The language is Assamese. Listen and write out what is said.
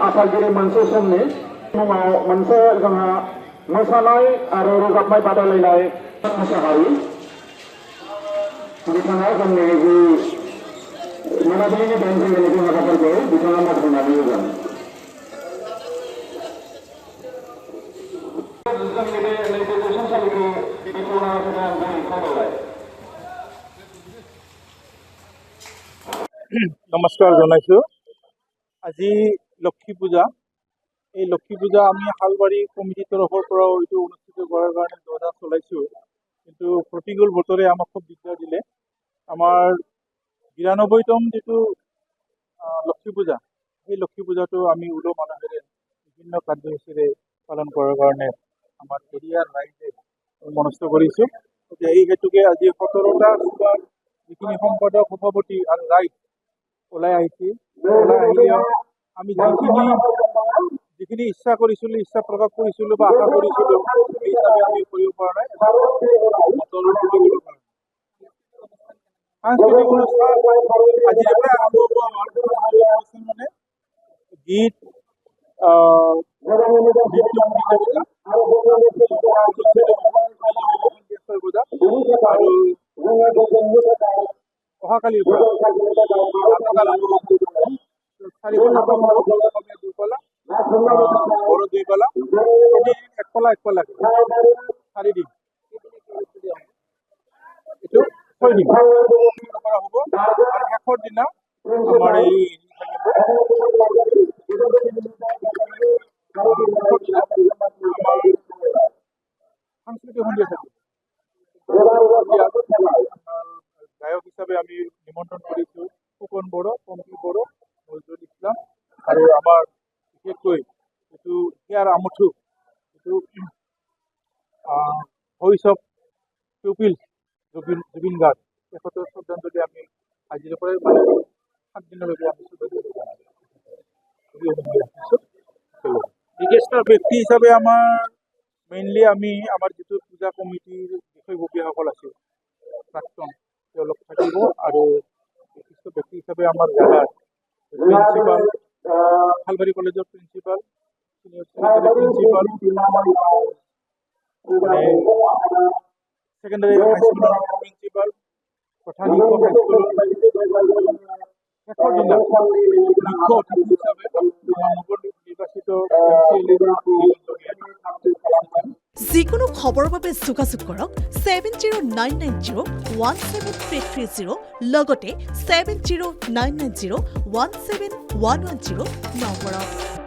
आफादगिरि मोनसे समनि समाव मोनसे जोंहा मोसानाय आरो रोजाबनाय बादायलायनाय मोसाहारि बिथाङा जोंनि जि मोनाबिलिनि दाइनजिनि जि हाबाफारिखौ बिथाङा मावफुंनानै होगोन। जोंनि बे नैबे जौसांसालिखौ बेखेवना होनो आं खावलायबाय। নমস্কাৰ জনাইছোঁ। আজি লক্ষী পূজা। এই লক্ষী পূজা আমি হালবাৰী কমিটিৰ তৰফৰ পৰাও এইটো অনুষ্ঠিত কৰাৰ কাৰণে যোজনা চলাইছোঁ, কিন্তু প্ৰতিকূল বতৰে আমাক খুব দিগদাৰ দিলে। আমাৰ ৯২তম যিটো লক্ষী পূজা, সেই লক্ষী পূজাটো আমি উলহ মালহেৰে বিভিন্ন কাৰ্যসূচীৰে পালন কৰাৰ কাৰণে আমাৰ এৰিয়াৰ ৰাইজে মনস্থ কৰিছোঁ। এতিয়া এই হেতুকে আজি ১৭টা চুবাৰ যিখিনি সম্পাদক সভাপতি আৰু ৰাইজ ওলাই আহিছে, ওলাই আহিলেও আমি যিখিনি ইচ্ছা কৰিছিলোঁ, ইচ্ছা প্ৰকাশ কৰিছিলোঁ বা আশা কৰিছিলোঁ, সেই হিচাপে আমি কৰিব পৰা নাই। সাংস্কৃতিক অনুষ্ঠান আজিৰ পৰাই আৰম্ভ হ'ব। আমাৰ অনুষ্ঠান মানে গীত, নৃত্য আৰু অহাকালিৰ পৰা চাৰি ঘণ্টা দুপালা, বড়ো দুইপালা, একপালা চাৰিদিন, এইটো 6 দিন কৰা হ'ব। আৰু শেষৰ দিনা আমাৰ এই সাংস্কৃতিক সন্ধিয়া থাকিব। গায়ক হিচাপে আমি নিমন্ত্ৰণ কৰিছোঁ ফুকন বড়ো, পম্পী বড়ো, নজৰুল ইছলাম আৰু আমাৰ বিশেষকৈ যিটো হিয়াৰ আমঠু, যিটো voice of people Zubeen Garg, তেখেতৰ শ্ৰদ্ধাঞ্জলি আমি আজিৰ পৰাই 7 দিনলৈকে আমি শ্ৰদ্ধাঞ্জলি ৰাখিছোঁ। বিশিষ্ট ব্যক্তি হিচাপে আমাৰ মেইনলি আমি আমাৰ যিটো পূজা কমিটিৰ বিষয়ববীয়াসকল আছিল প্ৰাক্তন, তেওঁলোক থাকিব। আৰু বিশিষ্ট ব্যক্তি হিচাপে আমাৰ জাগাৰ প্ৰিন্সিপাল, হালবাৰী কলেজৰ প্ৰিন্সিপাল, প্ৰিন্সিপাল, ছেকেণ্ডাৰী হাইস্কুলৰ প্ৰিন্সিপাল, প্ৰধান শিক্ষক হাইস্কুলৰ শেষৰ দিনা মুখ্য অতিথি হিচাপে আমাৰ নৱনিৰ্বাচিত যিকোনো খবৰৰ বাবে যোগাযোগ কৰক 7099017330 লগতে 7099017110 নম্বৰত।